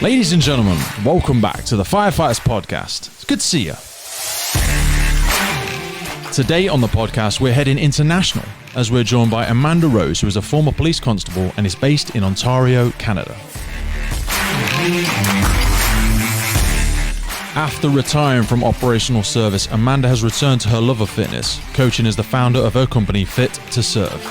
Ladies and gentlemen, welcome back to the Firefighters Podcast. It's good to see you. Today on the podcast, we're heading international as we're joined by Amanda Roes, who is a former police constable and is based in Ontario, Canada. After retiring from operational service, Amanda has returned to her love of fitness, coaching as the founder of her company, Fit to Serve.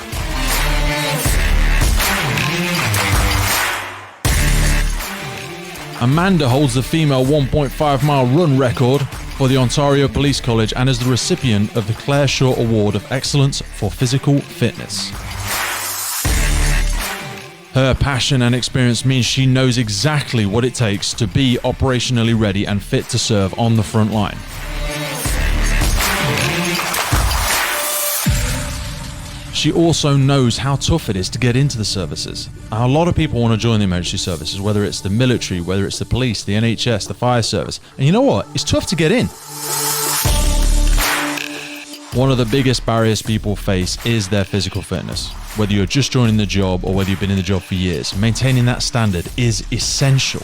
Amanda holds the female 1.5 mile run record for the Ontario Police College and is the recipient of the Claire Shaw Award of Excellence for Physical Fitness. Her passion and experience means she knows exactly what it takes to be operationally ready and fit to serve on the front line. She also knows how tough it is to get into the services. A lot of people want to join the emergency services, whether it's the military, whether it's the police, the NHS, the fire service. And you know what? It's tough to get in. One of the biggest barriers people face is their physical fitness. Whether you're just joining the job or whether you've been in the job for years, maintaining that standard is essential.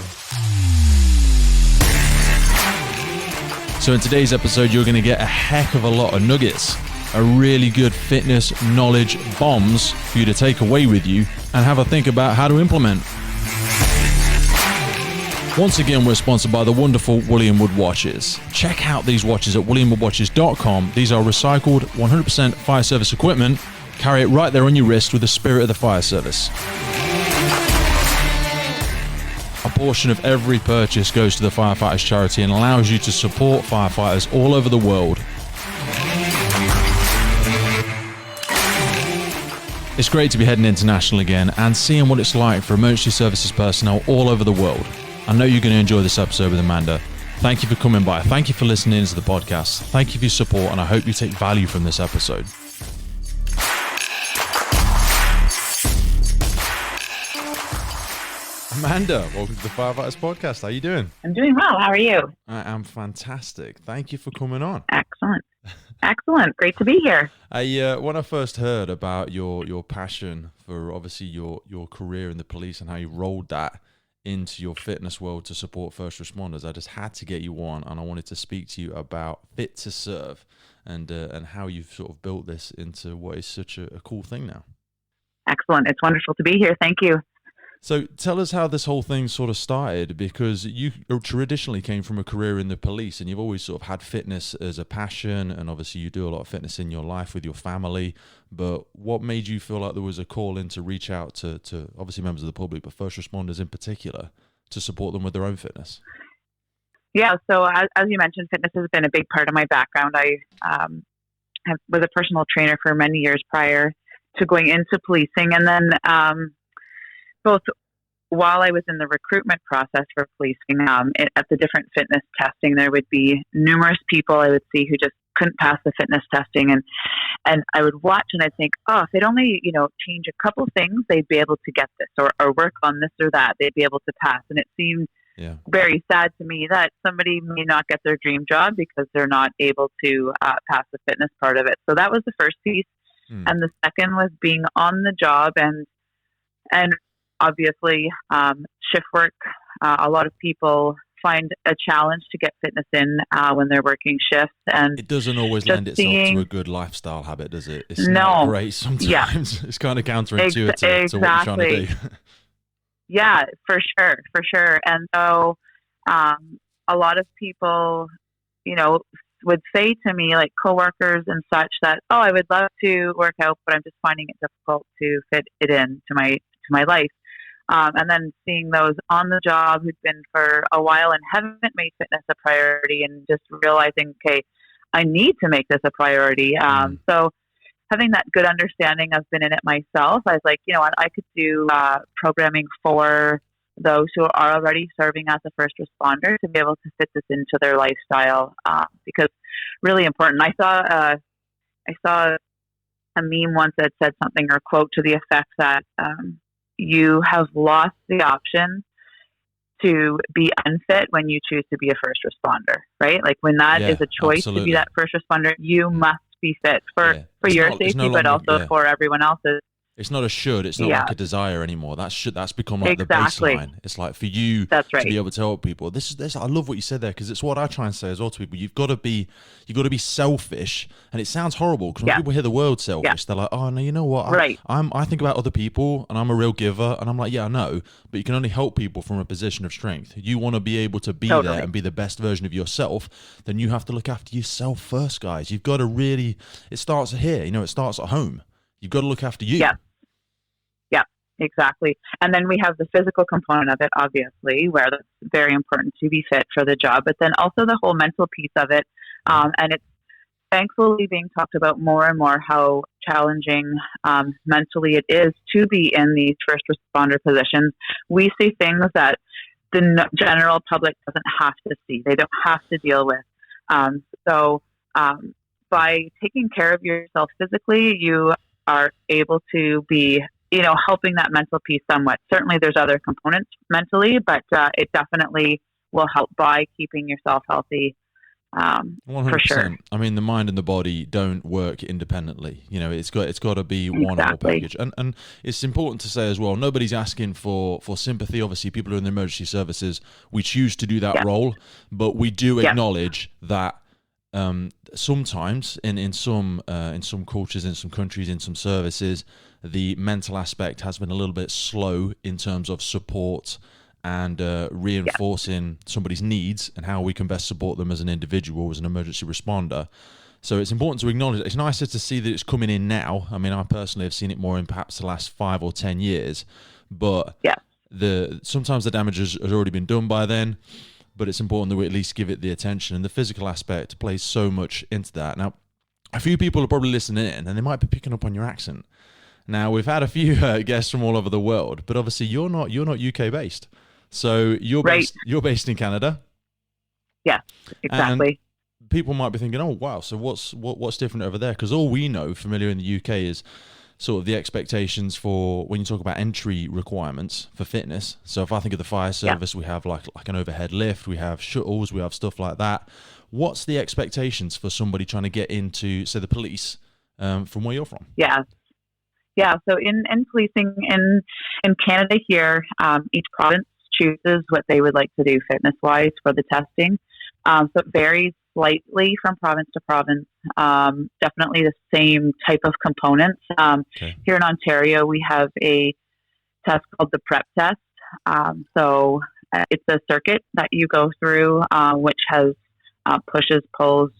So in today's episode, you're going to get a heck of a lot of nuggets, a really good fitness knowledge bombs for you to take away with you and have a think about how to implement. Once again, we're sponsored by the wonderful William Wood watches. Check out these watches at williamwoodwatches.com. These are recycled 100% fire service equipment. Carry it right there on your wrist with the spirit of the fire service. A portion of every purchase goes to the Firefighters charity and allows you to support firefighters all over the world. It's great to be heading international again and seeing what it's like for emergency services personnel all over the world. I know you're going to enjoy this episode with Amanda. Thank you for coming by. Thank you for listening to the podcast. Thank you for your support, and I hope you take value from this episode. Amanda, welcome to the Firefighters Podcast. How are you doing? I'm doing well. How are you? I am fantastic. Thank you for coming on. Excellent. Excellent. Great to be here. When I first heard about your passion for obviously your career in the police and how you rolled that into your fitness world to support first responders, I just had to get you on, and I wanted to speak to you about Fit to Serve and how you've sort of built this into what is such a cool thing now. Excellent. It's wonderful to be here. Thank you. So tell us how this whole thing sort of started, because you traditionally came from a career in the police and you've always sort of had fitness as a passion, and obviously you do a lot of fitness in your life with your family. But what made you feel like there was a call in to reach out to obviously members of the public, but first responders in particular, to support them with their own fitness? Yeah, so as you mentioned, fitness has been a big part of my background. I was a personal trainer for many years prior to going into policing, and then both while I was in the recruitment process for policing, at the different fitness testing, there would be numerous people I would see who just couldn't pass the fitness testing, and I would watch and I'd think, oh, if they'd only change a couple things, they'd be able to get this, or work on this or that, they'd be able to pass. And it seemed very sad to me that somebody may not get their dream job because they're not able to pass the fitness part of it. So that was the first piece, and the second was being on the job and obviously, shift work. A lot of people find a challenge to get fitness in when they're working shifts, and it doesn't always lend itself to a good lifestyle habit, does it? It's not great sometimes. Yeah. It's kind of counterintuitive to what you're trying to do. Yeah, for sure. And so, a lot of people, would say to me, like coworkers and such, that, oh, I would love to work out, but I'm just finding it difficult to fit it in to my life. And then seeing those on the job who'd been for a while and haven't made fitness a priority, and just realizing, okay, I need to make this a priority. So having that good understanding, I've been in it myself. I was like, I could do programming for those who are already serving as a first responder to be able to fit this into their lifestyle, because really important. I saw a meme once that said something, or a quote to the effect that you have lost the option to be unfit when you choose to be a first responder, right? Like when that is a choice absolutely. To be that first responder, you must be fit for your safety, but also for everyone else's. It's not a should. It's not like a desire anymore. That's become like the baseline. It's like for you to be able to help people. This. I love what you said there, because it's what I try and say as well to people. You've got to be selfish, and it sounds horrible because when people hear the word selfish, they're like, oh no, you know what? I think about other people, and I'm a real giver, and I'm like, yeah, I know, but you can only help people from a position of strength. You want to be able to be there and be the best version of yourself. Then you have to look after yourself first, guys. You've got to really. It starts here. It starts at home. You've got to look after you. Yeah. Exactly. And then we have the physical component of it, obviously, where it's very important to be fit for the job, but then also the whole mental piece of it. And it's thankfully being talked about more and more how challenging mentally it is to be in these first responder positions. We see things that the general public doesn't have to see. They don't have to deal with. So by taking care of yourself physically, you are able to be helping that mental piece somewhat. Certainly there's other components mentally, but it definitely will help by keeping yourself healthy. 100%. For sure. I mean, the mind and the body don't work independently. It's got to be one whole package. And it's important to say as well, nobody's asking for sympathy. Obviously, people who are in the emergency services, we choose to do that role, but we do acknowledge that sometimes in some cultures, in some countries, in some services, the mental aspect has been a little bit slow in terms of support and reinforcing somebody's needs and how we can best support them as an individual, as an emergency responder. So it's important to acknowledge it. It's nicer to see that it's coming in now. I mean, I personally have seen it more in perhaps the last 5 or 10 years, but sometimes the damage has already been done by then. But it's important that we at least give it the attention, and the physical aspect plays so much into that. Now, a few people are probably listening in, and they might be picking up on your accent. Now, we've had a few guests from all over the world, but obviously you're not UK based, so you're based in Canada. Yeah, exactly. And people might be thinking, oh wow, so what's different over there? Because all we know familiar in the UK is sort of the expectations for when you talk about entry requirements for fitness. So if I think of the fire service, we have like an overhead lift, we have shuttles, we have stuff like that. What's the expectations for somebody trying to get into, say, the police from where you're from? Yeah. So in policing in Canada here, each province chooses what they would like to do fitness-wise for the testing. So it varies slightly from province to province. Definitely the same type of components. Here in Ontario, we have a test called the PrEP test. So it's a circuit that you go through, which has pushes, pulls,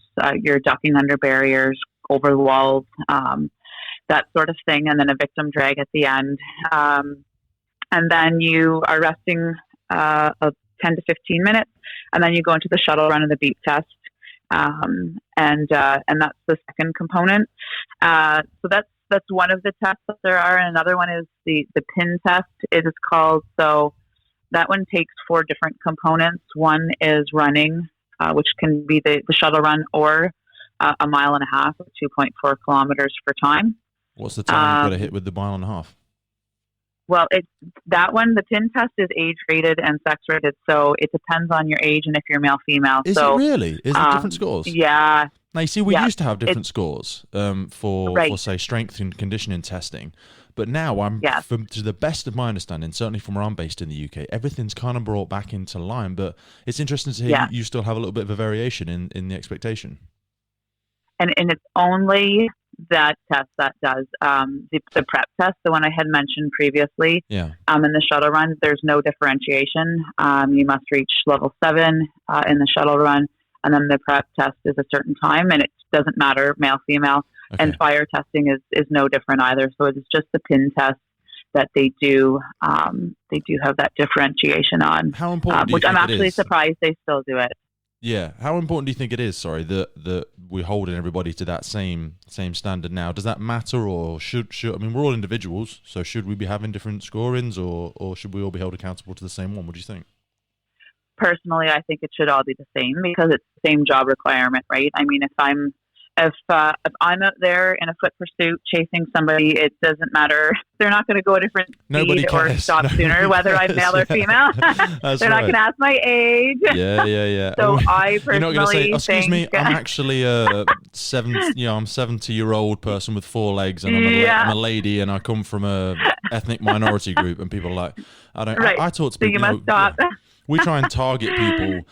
you're ducking under barriers, over the walls, that sort of thing, and then a victim drag at the end. And then you are resting 10 to 15 minutes, and then you go into the shuttle run and the beep test. And that's the second component. So that's one of the tests that there are. And another one is the pin test, it is called. So that one takes 4 different components. One is running, which can be the shuttle run, or a mile and a half, or 2.4 kilometers for time. What's the time you've got to hit with the mile and a half? Well, that one, the pin test is age rated and sex rated, so it depends on your age and if you're male, female. Is it really? Is it different scores? Yeah. Now, you see, we used to have different scores for, say, strength and conditioning testing. But now, to the best of my understanding, certainly from where I'm based in the UK, everything's kind of brought back into line. But it's interesting to hear you still have a little bit of a variation in the expectation. And it's only that test that does the PrEP test, the one I had mentioned previously. In the shuttle run, there's no differentiation. You must reach level 7 in the shuttle run, and then the PrEP test is a certain time, and it doesn't matter male, female. Okay. And fire testing is no different either. So it's just the pin test that they do have that differentiation on. How important do you which think I'm actually it is? Surprised they still do it. Yeah. How important do you think it is, that we're holding everybody to that same standard now? Does that matter, or should I mean, we're all individuals, so should we be having different scorings, or should we all be held accountable to the same one? What do you think? Personally, I think it should all be the same, because it's the same job requirement, right? I mean, if I'm if I'm out there in a foot pursuit chasing somebody, it doesn't matter. They're not going to go a different speed or stop sooner, whether I'm male or female. They're not going to ask my age. Yeah. So I personally You're not going to say, excuse think, me, I'm actually a 70-year-old person with 4 legs, and I'm a lady, and I come from a ethnic minority group, and people are like, I don't. Right. I talk to so people. You must stop. We try and target people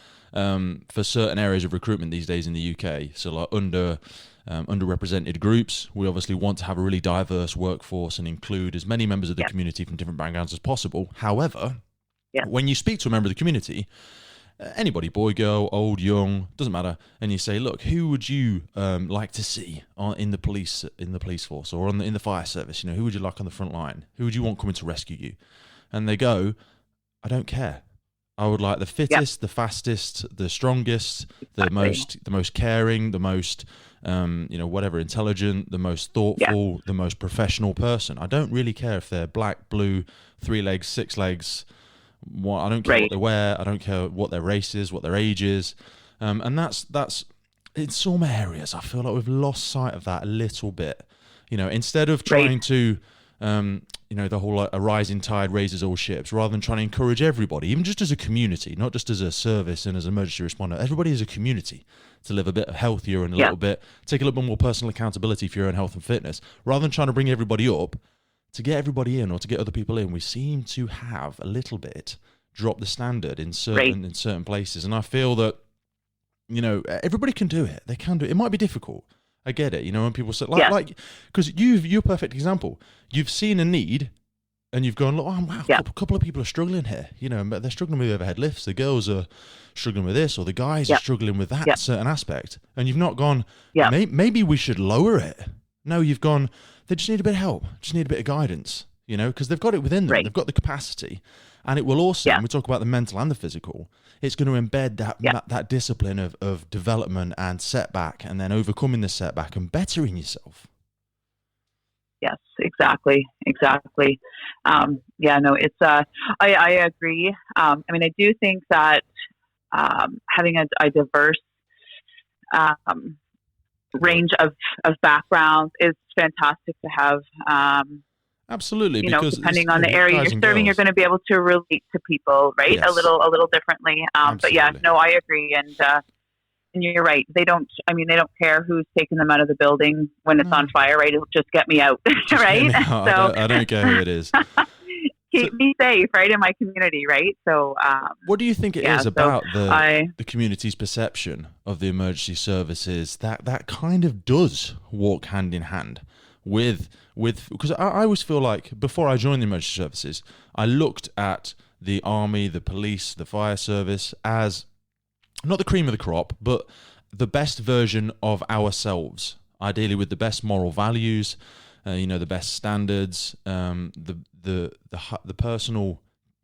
for certain areas of recruitment these days in the UK. So like underrepresented groups. We obviously want to have a really diverse workforce and include as many members of the community from different backgrounds as possible. However, when you speak to a member of the community, anybody, boy, girl, old, young, doesn't matter, and you say, look, who would you like to see in the police force or in the fire service? Who would you like on the front line? Who would you want coming to rescue you? And they go, I don't care. I would like the fittest, the fastest, the strongest, the most caring, the most, whatever, intelligent, the most thoughtful, the most professional person. I don't really care if they're black, blue, 3 legs, 6 legs. I don't care what they wear. I don't care what their race is, what their age is. And that's in some areas, I feel like we've lost sight of that a little bit. Instead of trying to, the whole a rising tide raises all ships, rather than trying to encourage everybody, even just as a community, not just as a service and as an emergency responder, everybody as a community to live a bit healthier and take a little bit more personal accountability for your own health and fitness, rather than trying to bring everybody up. To get everybody in or to get other people in, we seem to have a little bit dropped the standard in certain places. And I feel that, everybody can do it. They can do it. It might be difficult. I get it. When people say, because you're a perfect example. You've seen a need and you've gone, oh, wow, a couple of people are struggling here. But they're struggling with overhead lifts. The girls are struggling with this, or the guys are struggling with that certain aspect. And you've not gone, maybe we should lower it. No, you've gone, they just need a bit of help, just need a bit of guidance, because they've got it within them. They've got the capacity. And it will also, when we talk about the mental and the physical, it's going to embed that discipline of development and setback, and then overcoming the setback and bettering yourself. Yes, exactly. It's, I agree. I do think that having a diverse range of backgrounds is fantastic to have. Absolutely, because depending on the area you're serving, you're going to be able to relate to people, right? Yes. A little differently. But I agree, and you're right. They don't care who's taking them out of the building when it's on fire, right? It'll just get me out, right? So I don't care who it is. Keep me safe, right, in my community, right? So, what do you think it is about the community's perception of the emergency services that kind of does walk hand in hand with because I always feel like before I joined the emergency services, I looked at the army, the police, the fire service as not the cream of the crop, but the best version of ourselves, ideally with the best moral values, the best standards, the personal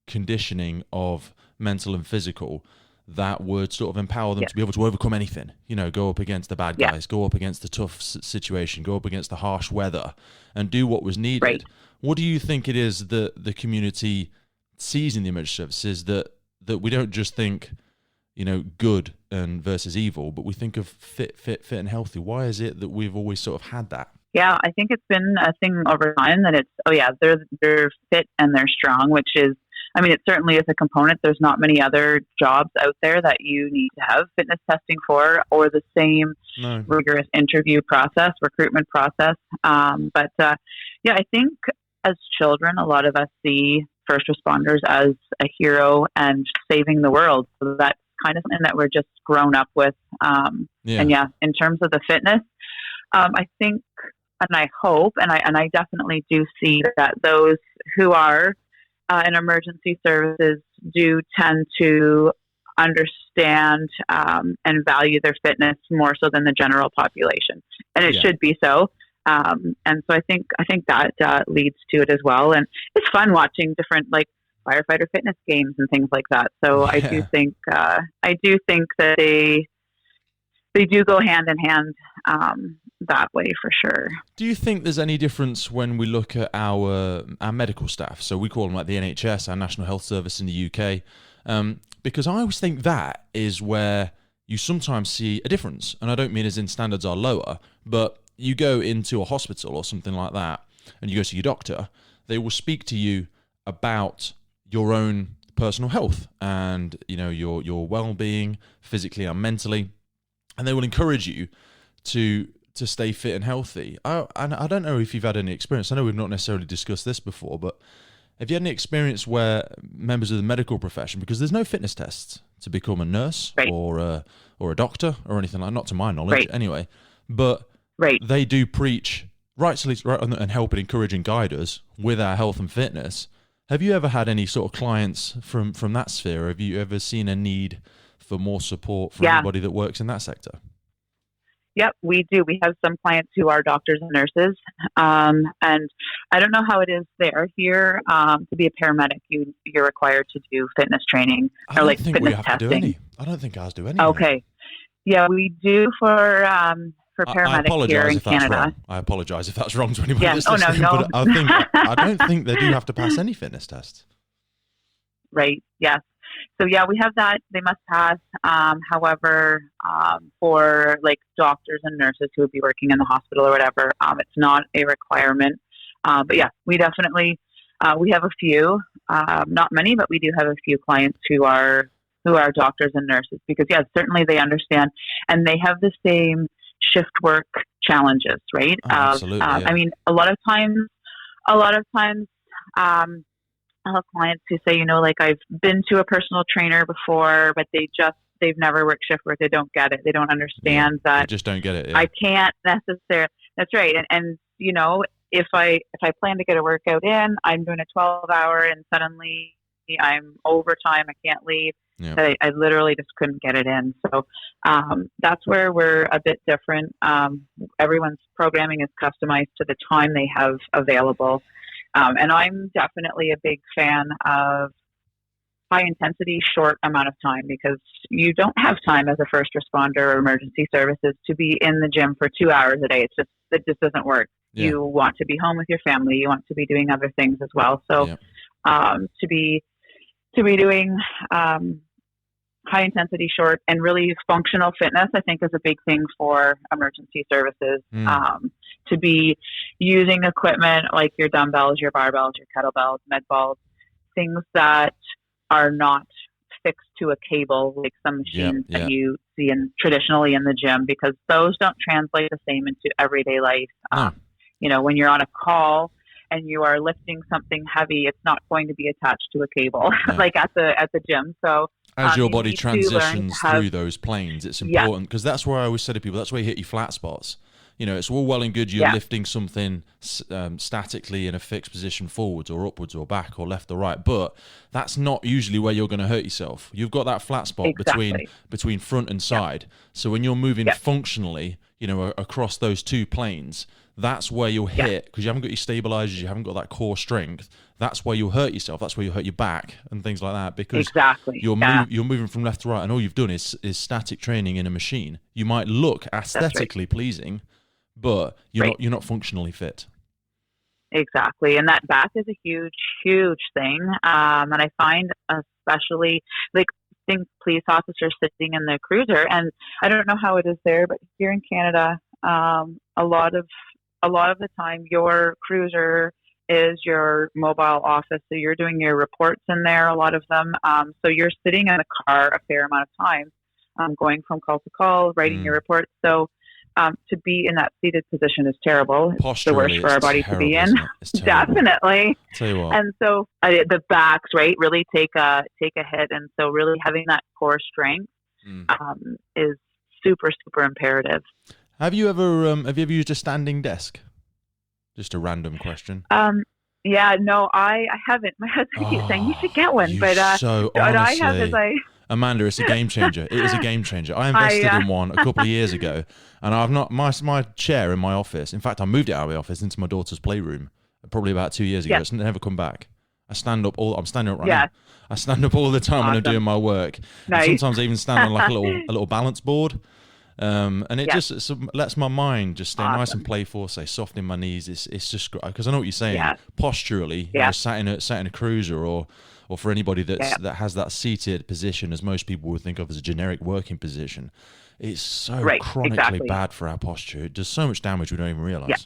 conditioning of mental and physical that would sort of empower them to be able to overcome anything, go up against the bad guys, go up against the tough situation, go up against the harsh weather and do what was needed. Right. What do you think it is that the community sees in the emergency services that we don't just think, good and versus evil, but we think of fit and healthy? Why is it that we've always sort of had that? Yeah, I think it's been a thing over time that it's, they're fit and they're strong, which is, it certainly is a component. There's not many other jobs out there that you need to have fitness testing for or the same rigorous interview process, recruitment process. I think as children, a lot of us see first responders as a hero and saving the world. So that's kind of something that we're just grown up with. And in terms of the fitness, I think, and I hope, and I definitely do see that those who are in emergency services do tend to understand and value their fitness more so than the general population, and it should be so. And so I think that leads to it as well. And it's fun watching different firefighter fitness games and things like that. So I do think that they do go hand in hand that way for sure. Do you think there's any difference when we look at our medical staff? So we call them like the NHS, our National Health Service in the UK, because I always think that is where you sometimes see a difference. And I don't mean as in standards are lower, but you go into a hospital or something like that, and you go to your doctor, they will speak to you about your own personal health and, you know, your well-being physically and mentally, and they will encourage you to stay fit and healthy. And I don't know if you've had any experience. I know we've not necessarily discussed this before, but have you had any experience where members of the medical profession, because there's no fitness tests to become a nurse or a doctor or anything like, not to my knowledge anyway, but they do preach rightly and help and encourage and guide us with our health and fitness. Have you ever had any sort of clients from that sphere? Have you ever seen a need for more support from anybody that works in that sector? Yep, we do. We have some clients who are doctors and nurses. And I don't know how it is there. Here, to be a paramedic, you're required to do fitness training or like fitness testing. I don't think ours do any. Okay. Yeah, we do for paramedics here in Canada. I apologize if that's wrong to anybody that's listening. No. But I don't think they do have to pass any fitness tests. Right. Yes. So yeah, we have that. They must pass. However, for like doctors and nurses who would be working in the hospital or whatever, it's not a requirement. But yeah, we definitely we have a few, not many, but we do have a few clients who are doctors and nurses, because certainly they understand, and they have the same shift work challenges, right? Absolutely. I mean, a lot of times, I'll have clients who say, you know, like, I've been to a personal trainer before, but they've never worked shift work. They don't get it. They don't understand that. They just don't get it. Yeah. I can't necessarily. That's right. And you know, if I plan to get a workout in, I'm doing a 12-hour and suddenly I'm overtime. I can't leave. Yeah. I literally just couldn't get it in. So that's where we're a bit different. Everyone's programming is customized to the time they have available. And I'm definitely a big fan of high intensity, short amount of time, because you don't have time as a first responder or emergency services to be in the gym for 2 hours a day. It just doesn't work. Yeah. You want to be home with your family. You want to be doing other things as well. So to be doing high intensity, short, and really functional fitness, I think, is a big thing for emergency services. To be using equipment like your dumbbells, your barbells, your kettlebells, med balls, things that are not fixed to a cable like some machines that you see traditionally in the gym, because those don't translate the same into everyday life. You know, when you're on a call and you are lifting something heavy, it's not going to be attached to a cable like at the gym. So as your body transitions through those planes, it's important, because that's where I always say to people, that's where you hit your flat spots. You know, it's all well and good you're lifting something statically in a fixed position forwards or upwards or back or left or right, but that's not usually where you're going to hurt yourself. You've got that flat spot between front and side. So when you're moving functionally, you know, across those two planes, that's where you'll hit, because you haven't got your stabilizers, you haven't got that core strength. That's where you'll hurt yourself. That's where you'll hurt your back and things like that, because you're moving from left to right, and all you've done is static training in a machine. You might look aesthetically pleasing, but you're not functionally fit. Exactly. And that back is a huge, huge thing. And I find, especially, like, think police officers sitting in the cruiser, and I don't know how it is there, but here in Canada, a lot of the time your cruiser is your mobile office. So you're doing your reports in there, a lot of them. So you're sitting in the car a fair amount of time, going from call to call, writing your reports. So to be in that seated position is terrible. It's the worst for our body to be in. Definitely. Tell you what. And so the backs, really take a hit. And so really having that core strength is super, super imperative. Have you ever used a standing desk? Just a random question. No, I haven't. My husband keeps saying you should get one, but honestly, what I have is Amanda, it's a game changer. It is a game changer. I invested in one a couple of years ago, and I've not my chair in my office. In fact, I moved it out of the office into my daughter's playroom probably about 2 years ago. It's never come back. I'm standing up right now. I stand up all the time when I'm doing my work. Nice. And sometimes I even stand on like a little balance board. And it just lets my mind just stay nice and playful, stay soft in my knees. It's just because I know what you're saying. Posturally, you know, sat in a cruiser or or for anybody that has that seated position, as most people would think of as a generic working position, it's so chronically bad for our posture. It does so much damage we don't even realize. Yeah.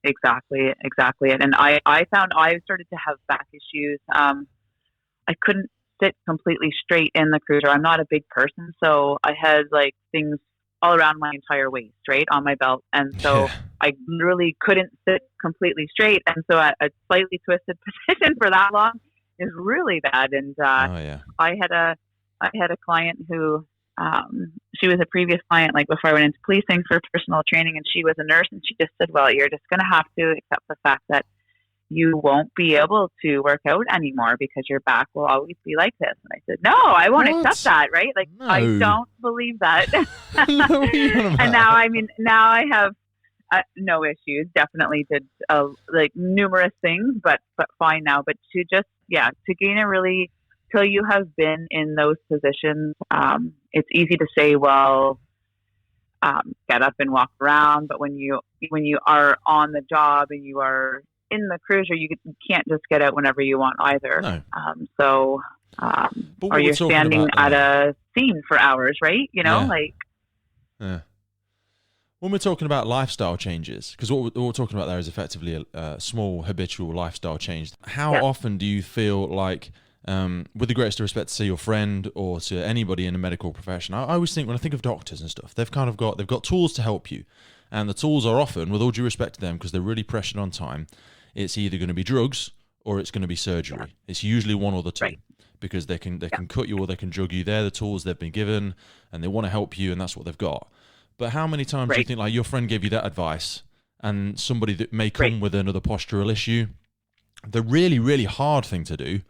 Exactly. And I found I started to have back issues. I couldn't sit completely straight in the cruiser. I'm not a big person, so I had like things all around my entire waist, right, on my belt. And so I really couldn't sit completely straight. And so a slightly twisted position for that long is really bad. And I had a client who, she was a previous client, like before I went into policing for personal training, and she was a nurse, and she just said, well, you're just going to have to accept the fact that you won't be able to work out anymore because your back will always be like this. And I said, no, I won't accept that. Right. Like, no. I don't believe that. And now I have no issues, definitely did like numerous things, but fine now. But to just, to gain a really, till you have been in those positions, it's easy to say, well, get up and walk around. But when you are on the job and you are in the cruiser, you can't just get out whenever you want either. No. Or you're standing at a scene for hours, right? You know, When we're talking about lifestyle changes, because what we're talking about there is effectively a small habitual lifestyle change. How often do you feel like, with the greatest respect to say your friend or to anybody in a medical profession, I always think when I think of doctors and stuff, they've got tools to help you, and the tools are often, with all due respect to them, because they're really pressured on time, it's either going to be drugs or it's going to be surgery. Yeah. It's usually one or the two, because they can cut you or they can drug you. They're the tools they've been given, and they want to help you, and that's what they've got. But how many times do you think, like, your friend gave you that advice, and somebody that may come with another postural issue, the really, really hard thing to do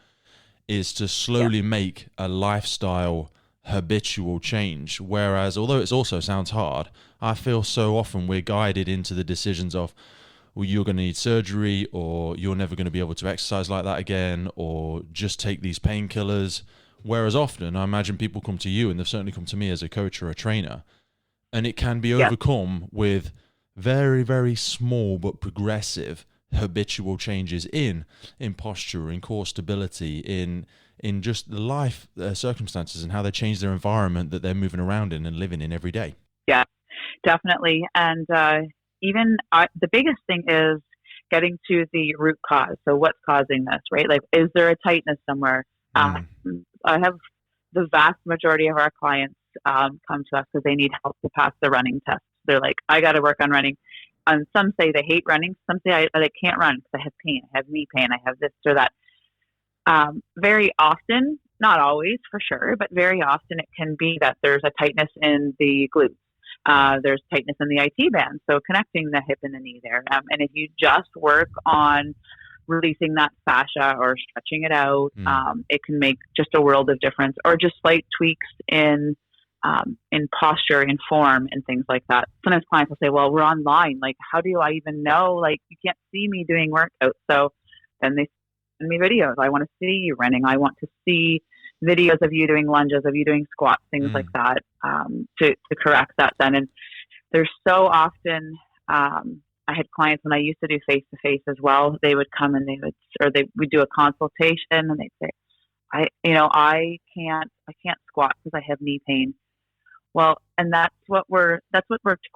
is to slowly make a lifestyle habitual change. Whereas, although it also sounds hard, I feel so often we're guided into the decisions of, well, you're going to need surgery, or you're never going to be able to exercise like that again, or just take these painkillers. Whereas often, I imagine people come to you, and they've certainly come to me as a coach or a trainer, and it can be overcome with very, very small but progressive habitual changes in posture, in core stability, in just the life circumstances and how they change their environment that they're moving around in and living in every day. Yeah, definitely. And the biggest thing is getting to the root cause. So what's causing this, right? Like, is there a tightness somewhere? I have the vast majority of our clients come to us because they need help to pass the running test. They're like, I got to work on running. And some say they hate running. Some say I can't run because I have pain. I have knee pain. I have this or that. Very often, not always for sure, but very often it can be that there's a tightness in the glutes. There's tightness in the IT band, so connecting the hip and the knee there. And if you just work on releasing that fascia or stretching it out, it can make just a world of difference. Or just slight tweaks in posture, in form, and things like that. Sometimes clients will say, well, we're online. Like, how do I even know? Like, you can't see me doing workouts. So then they send me videos. I want to see you running. I want to see videos of you doing lunges, of you doing squats, things like that, to correct that then. And there's so often, I had clients when I used to do face-to-face as well. They would come and we'd do a consultation, and they'd say, I can't squat because I have knee pain. Well, and that's what we're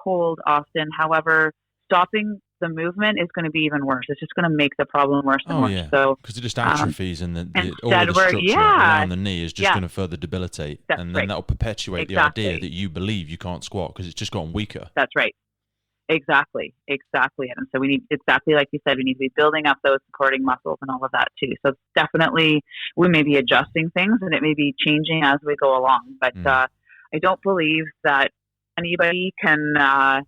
told often. However, stopping the movement is going to be even worse. It's just going to make the problem worse and worse. Yeah. So because it just atrophies, and all the structure around the knee is just going to further debilitate, and then that'll perpetuate the idea that you believe you can't squat because it's just gotten weaker. That's right. Exactly. And so we need, exactly like you said, we need to be building up those supporting muscles and all of that too. So definitely we may be adjusting things, and it may be changing as we go along. But I don't believe that anybody can, I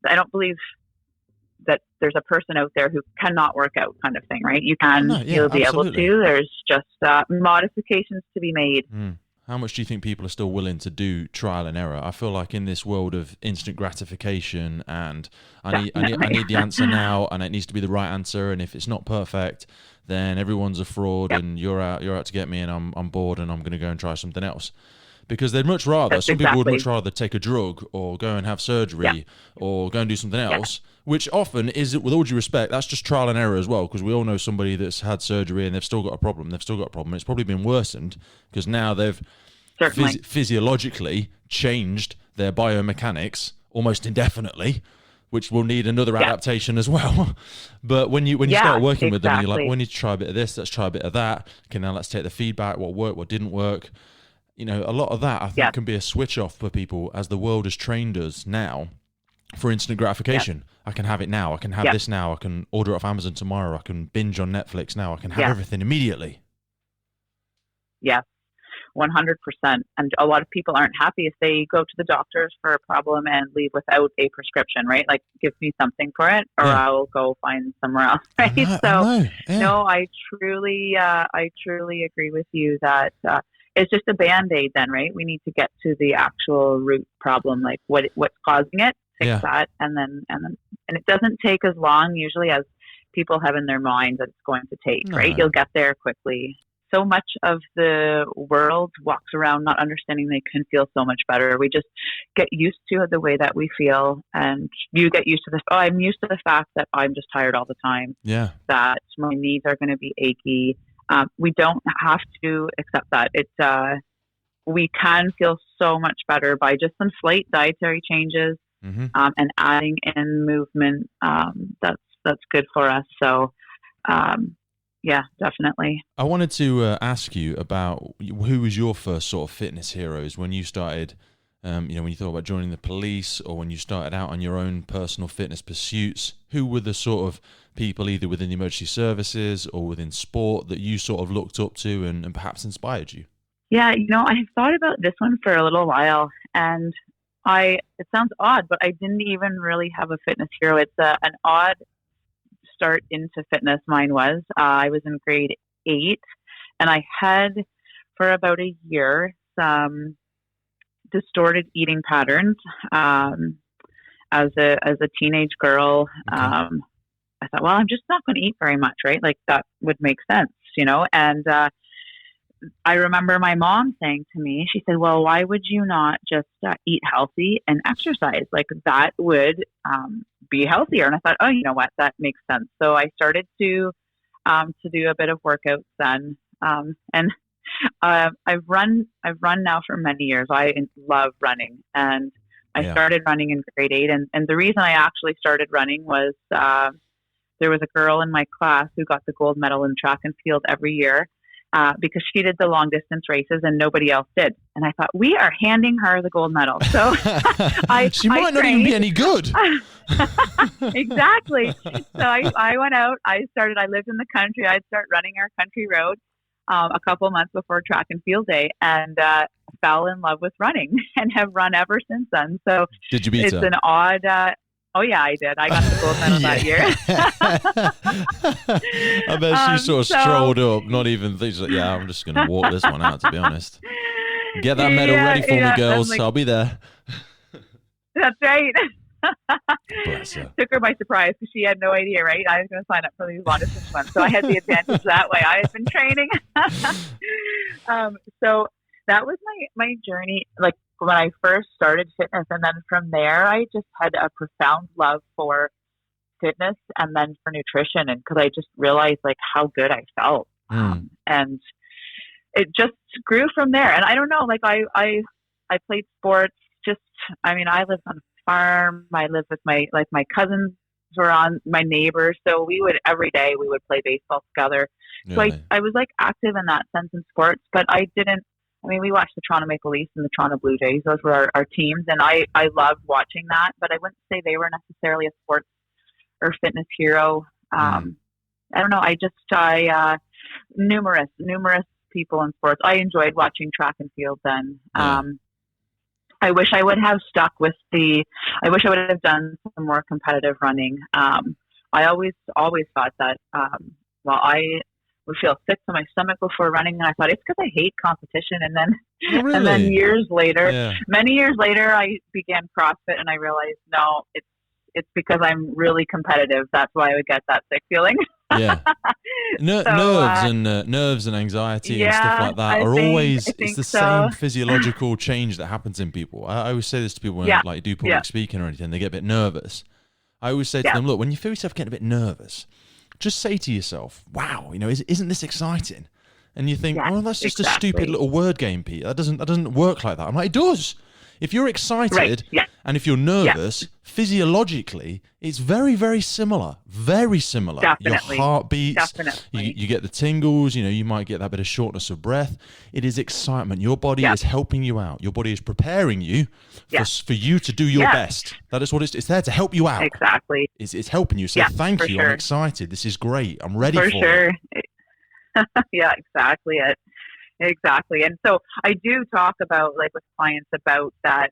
don't believe that there's a person out there who cannot work out, kind of thing, right? You can, you'll be able to. There's just modifications to be made. How much do you think people are still willing to do trial and error? I feel like in this world of instant gratification, and I need the answer now, and it needs to be the right answer, and if it's not perfect, then everyone's a fraud, and you're out to get me, and I'm bored, and I'm going to go and try something else. because they'd much rather, Yes, some people would exactly. much rather take a drug or go and have surgery or go and do something else, which often is, with all due respect, that's just trial and error as well, because we all know somebody that's had surgery and they've still got a problem. It's probably been worsened because now they've physiologically changed their biomechanics almost indefinitely, which will need another adaptation as well. But when you start working with them, and you're like, we need to try a bit of this, let's try a bit of that. Okay, now let's take the feedback, what worked, what didn't work. You know, a lot of that I think can be a switch off for people, as the world has trained us now for instant gratification. I can have it now. I can have this now. I can order it off Amazon tomorrow. I can binge on Netflix now. I can have everything immediately. Yes, 100%. And a lot of people aren't happy if they go to the doctors for a problem and leave without a prescription, right? Like, give me something for it, or I'll go find somewhere else, right? No, I truly agree with you that it's just a Band-Aid then, right? We need to get to the actual root problem, like what's causing it, fix that, and it doesn't take as long usually as people have in their minds that it's going to take, right? You'll get there quickly. So much of the world walks around not understanding they can feel so much better. We just get used to the way that we feel, and you get used to this. Oh, I'm used to the fact that I'm just tired all the time. Yeah. That my knees are going to be achy. We don't have to accept that. We can feel so much better by just some slight dietary changes and adding in movement. That's good for us. So, yeah, definitely. I wanted to ask you about who was your first sort of fitness heroes when you started, when you thought about joining the police, or when you started out on your own personal fitness pursuits. Who were the sort of people, either within the emergency services or within sport, that you sort of looked up to and perhaps inspired you? Yeah, I've thought about this one for a little while, and it sounds odd, but I didn't even really have a fitness hero. It's an odd start into fitness. Mine was, I was in grade 8, and I had for about a year some distorted eating patterns. As a teenage girl, I thought, well, I'm just not going to eat very much, right? Like, that would make sense, and I remember my mom saying to me, she said, well, why would you not just eat healthy and exercise? Like, that would be healthier. And I thought, oh, you know what? That makes sense. So I started to do a bit of workouts then. And I've run now for many years. I love running. And I started running in grade 8. And the reason I actually started running was there was a girl in my class who got the gold medal in track and field every year. Because she did the long distance races and nobody else did. And I thought, we are handing her the gold medal. So she might not even be any good. Exactly. So I went out, I lived in the country. I'd start running our country road a couple months before track and field day, and fell in love with running and have run ever since then. So did you beat it's her? an odd, oh yeah, I did. I got the gold medal that year. I bet she sort of strolled up, not even thinking, like, I'm just going to walk this one out, to be honest. Get that medal ready for me, girls. Like, I'll be there. That's right. Bless her. Took her by surprise because she had no idea, right? I was going to sign up for these long distance ones. So I had the advantage that way. I had been training. So that was my journey, like, when I first started fitness. And then from there, I just had a profound love for fitness and then for nutrition. And because I just realized, like, how good I felt. And it just grew from there. And I don't know, like, I played sports. I lived on a farm. I lived with my cousins were on, my neighbors. So every day we would play baseball together. Really? So I was like active in that sense in sports, but we watched the Toronto Maple Leafs and the Toronto Blue Jays. Those were our teams. And I loved watching that, but I wouldn't say they were necessarily a sports or fitness hero. I don't know. Numerous people in sports. I enjoyed watching track and field then. I wish I would have stuck with I wish I would have done some more competitive running. I always thought that, I would feel sick to my stomach before running, and I thought it's because I hate competition. And then, really? And then many years later, I began CrossFit, and I realized, no, it's because I'm really competitive. That's why I would get that sick feeling. Yeah. Nerves and anxiety and stuff like that are always, it's the same physiological change that happens in people. I always say this to people when like do public speaking or anything, they get a bit nervous. I always say to them, look, when you feel yourself getting a bit nervous, just say to yourself, wow, you know, isn't this exciting? And you think, oh, that's just a stupid little word game, Pete. That doesn't work like that. I'm like, it does. If you're excited and if you're nervous, physiologically, it's very, very similar. Very similar. Definitely. Your heart beats. Definitely. You get the tingles. You know, you might get that bit of shortness of breath. It is excitement. Your body is helping you out. Your body is preparing you for you to do your best. That is what it's there to help you out. Exactly. It's helping you. So thank you. Sure. I'm excited. This is great. I'm ready for sure. it. Yeah, exactly it. Exactly. And so I do talk about, like, with clients about that,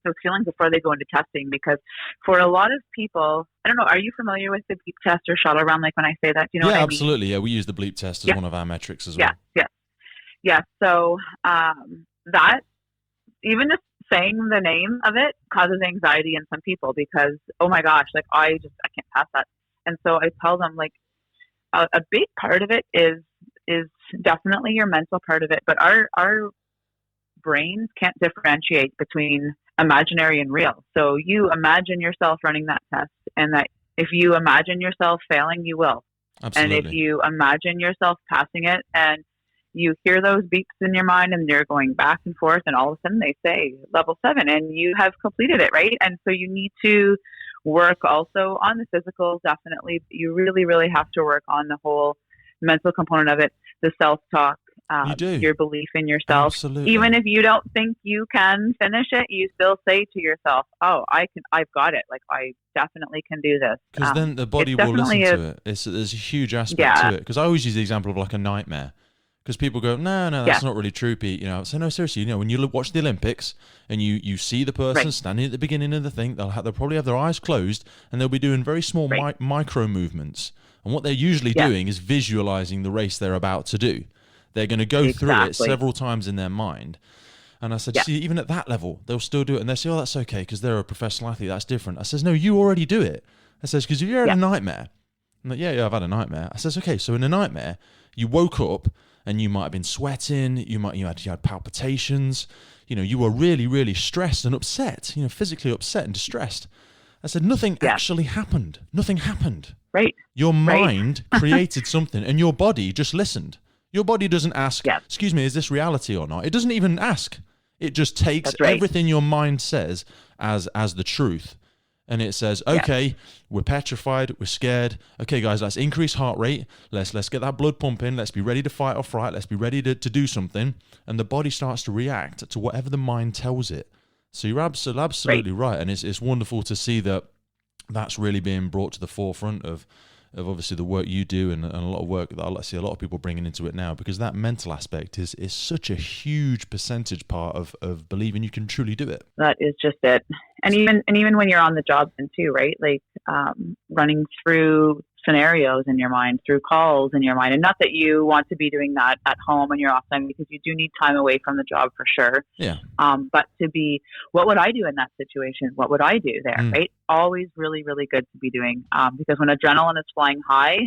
those feelings before they go into testing, because for a lot of people, I don't know, are you familiar with the bleep test or shuttle run? Like when I say that, do you know what I mean? Absolutely. Yeah, we use the bleep test as one of our metrics as well. Yeah. So that, even just saying the name of it causes anxiety in some people because, oh my gosh, like I can't pass that. And so I tell them, like, a big part of it is definitely your mental part of it, but our brains can't differentiate between imaginary and real. So you imagine yourself running that test, and that if you imagine yourself failing, you will. Absolutely. And if you imagine yourself passing it, and you hear those beeps in your mind and they're going back and forth, and all of a sudden they say level 7 and you have completed it, right? And so you need to work also on the physical. Definitely, you really, really have to work on the whole mental component of it, the self-talk, your belief in yourself. Absolutely. Even if you don't think you can finish it, you still say to yourself, oh, I've got it. Like, I definitely can do this. Because then the body will listen to it. There's a huge aspect to it. Because I always use the example of like a nightmare. Because people go, no, that's not really true, Pete. You know, so no, seriously, you know, when you watch the Olympics and you see the person standing at the beginning of the thing, they'll probably have their eyes closed and they'll be doing very small micro movements. And what they're usually doing is visualizing the race they're about to do. They're going to go through it several times in their mind. And I said, see, even at that level, they'll still do it. And they say, oh, that's okay because they're a professional athlete. That's different. I says, no, you already do it. I says, because if you're in a nightmare, I'm like, yeah, I've had a nightmare. I says, okay, so in a nightmare, you woke up and you might have been sweating. You had palpitations. You know, you were really, really stressed and upset. You know, physically upset and distressed. I said, nothing actually happened. Nothing happened. Right. Your mind created something, and your body just listened. Your body doesn't ask, excuse me, is this reality or not? It doesn't even ask. It just takes everything your mind says as the truth. And it says, okay, we're petrified, we're scared. Okay, guys, let's increase heart rate. Let's get that blood pumping. Let's be ready to fight or fright. Let's be ready to do something. And the body starts to react to whatever the mind tells it. So you're absolutely right. And it's wonderful to see that that's really being brought to the forefront of obviously the work you do, and a lot of work that I see a lot of people bringing into it now, because that mental aspect is such a huge percentage part of believing you can truly do it. That is just it. And even when you're on the job then too, right? Like running through scenarios in your mind, through calls in your mind, and not that you want to be doing that at home on your off time, because you do need time away from the job for sure. Yeah. But to be, what would I do in that situation? What would I do there? Right? Always really, really good to be doing, because when adrenaline is flying high,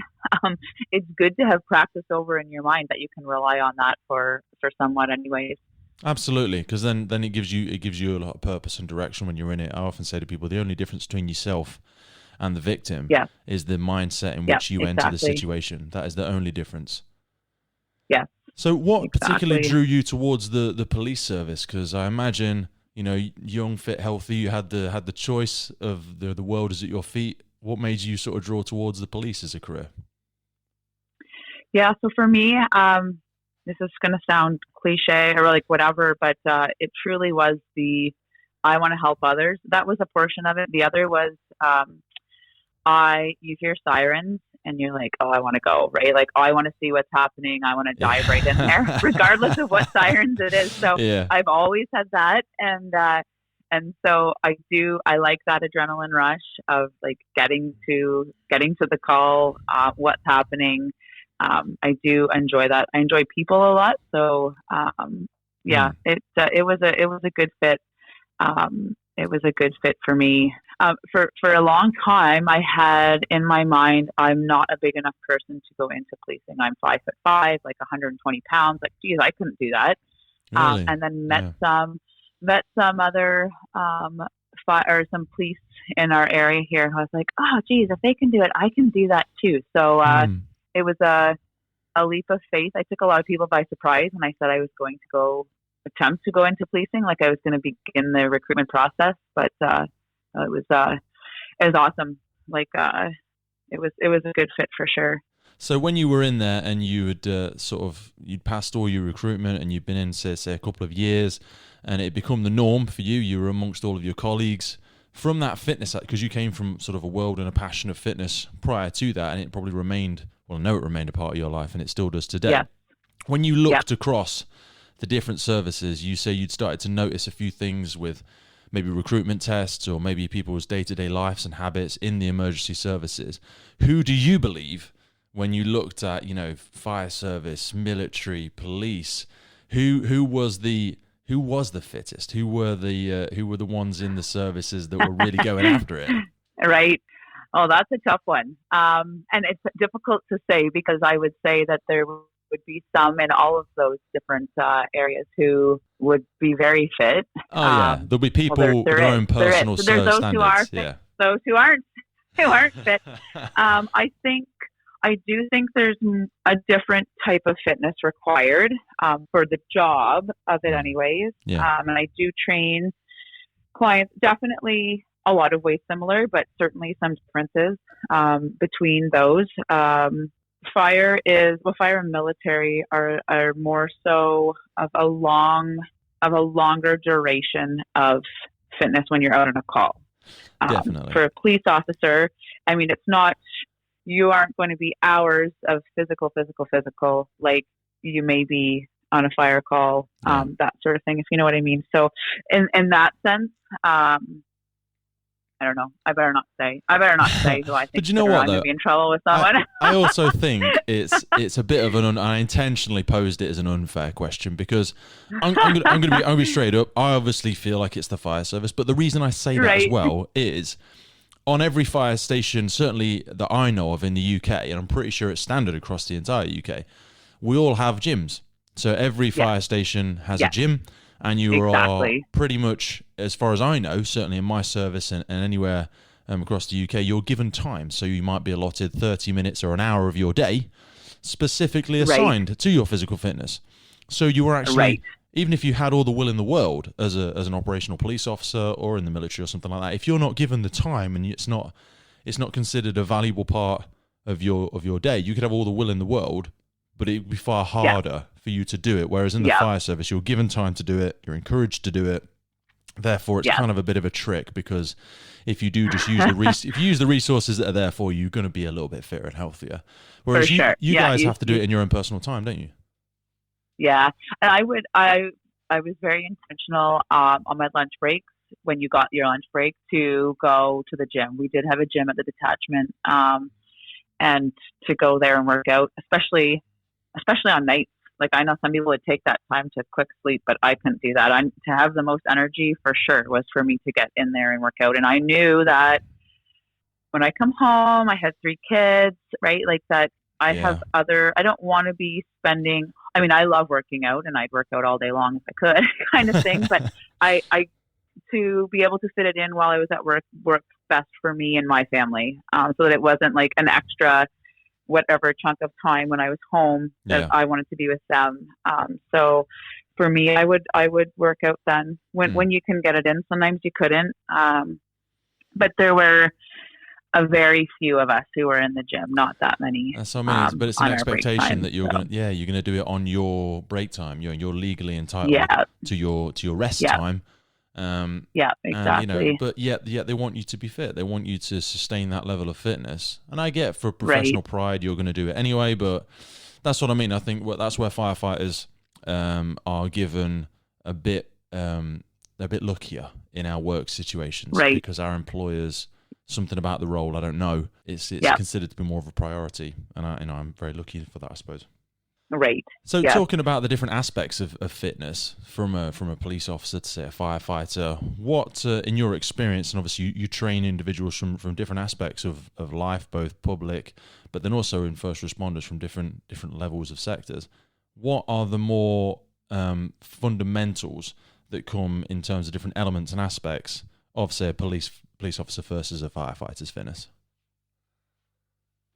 it's good to have practice over in your mind that you can rely on that for somewhat anyways. Absolutely, because then it gives you a lot of purpose and direction when you're in it. I often say to people, the only difference between yourself and the victim is the mindset in which you enter the situation. That is the only difference. Yeah. So what particularly drew you towards the police service? Because I imagine, you know, young, fit, healthy, you had the choice of the world is at your feet. What made you sort of draw towards the police as a career? Yeah, so for me, this is going to sound cliche or like whatever, but it truly was I want to help others. That was a portion of it. The other was you hear sirens and you're like, oh, I want to go, right? Like, oh, I want to see what's happening. I want to dive right in there, regardless of what sirens it is. So I've always had that. And so I like that adrenaline rush of like getting to the call, what's happening. I do enjoy that. I enjoy people a lot. So, it was a good fit. it was a good fit for me. For a long time, I had in my mind, I'm not a big enough person to go into policing. I'm 5'5", like 120 pounds. Like, geez, I couldn't do that. Really? And then met some other or some police in our area here. I was like, oh, geez, if they can do it, I can do that too. So it was a leap of faith. I took a lot of people by surprise, and I said I was going to attempt to go into policing, like I was going to begin the recruitment process. But it was awesome. Like it was a good fit for sure. So when you were in there and you had you'd passed all your recruitment and you'd been in say a couple of years, and it had become the norm for you, you were amongst all of your colleagues. From that fitness, because you came from sort of a world and a passion of fitness prior to that, and it probably remained, well, I know it remained a part of your life, and it still does today. Yeah. When you looked across the different services, you say you'd started to notice a few things with maybe recruitment tests or maybe people's day-to-day lives and habits in the emergency services. Who do you believe, when you looked at, fire service, military, police, who was the fittest? Who were the ones in the services that were really going after it? Right. Oh, that's a tough one. And it's difficult to say, because I would say that there would be some in all of those different areas who would be very fit. Oh yeah, there'll be people their own personal so there's those standards. Who are fit, those who aren't fit. I do think there's a different type of fitness required for the job of it anyways. Yeah. And I do train clients, definitely a lot of ways similar, but certainly some differences between those. Fire and military are more so of a longer duration of fitness when you're out on a call. Definitely. For a police officer, I mean, it's not, you aren't going to be hours of physical, like you may be on a fire call, that sort of thing, if you know what I mean. So in that sense, I don't know. I better not say who I think. But you know what, I'm going to be in trouble with someone. I also think it's a bit of I intentionally posed it as an unfair question, because I'm going to be straight up. I obviously feel like it's the fire service, but the reason I say that as well is, on every fire station, certainly that I know of in the UK, and I'm pretty sure it's standard across the entire UK, we all have gyms. So every fire station has a gym. And you are pretty much, as far as I know, certainly in my service and anywhere across the UK, you're given time. So you might be allotted 30 minutes or an hour of your day specifically assigned to your physical fitness. So you were actually, even if you had all the will in the world as an operational police officer or in the military or something like that, if you're not given the time and it's not considered a valuable part of your day, you could have all the will in the world, but it would be far harder for you to do it. Whereas in the fire service, you're given time to do it, you're encouraged to do it. Therefore, it's kind of a bit of a trick, because if you do just use the resources that are there for you, you're going to be a little bit fitter and healthier. Whereas you guys have to do it in your own personal time, don't you? Yeah, and I was very intentional on my lunch breaks, when you got your lunch break, to go to the gym. We did have a gym at the detachment, and to go there and work out, especially on nights. Like, I know some people would take that time to quick sleep, but I couldn't do that. To have the most energy, for sure, was for me to get in there and work out. And I knew that when I come home, I had 3 kids, right? Like that, I don't want to be spending, I mean, I love working out, and I'd work out all day long if I could, kind of thing. But I to be able to fit it in while I was at work worked best for me and my family, so that it wasn't like an extra whatever chunk of time when I was home that I wanted to be with them. So for me, I would work out then when you can get it in. Sometimes you couldn't, but there were a very few of us who were in the gym, not that many. That's so many, but it's an expectation that you're gonna do it on your break time. You're legally entitled to your rest time. Exactly. But yet they want you to be fit. They want you to sustain that level of fitness. And I get, for professional pride, you're going to do it anyway. But that's what I mean. I think that's where firefighters are given a bit luckier in our work situations, because our employers, something about the role, I don't know, it's considered to be more of a priority, and I'm very lucky for that, I suppose. Right. So Yes. talking about the different aspects of fitness from a police officer to say a firefighter, what in your experience, and obviously you train individuals from different aspects of life, both public, but then also in first responders from different levels of sectors. What are the more fundamentals that come in terms of different elements and aspects of, say, a police officer versus a firefighter's fitness?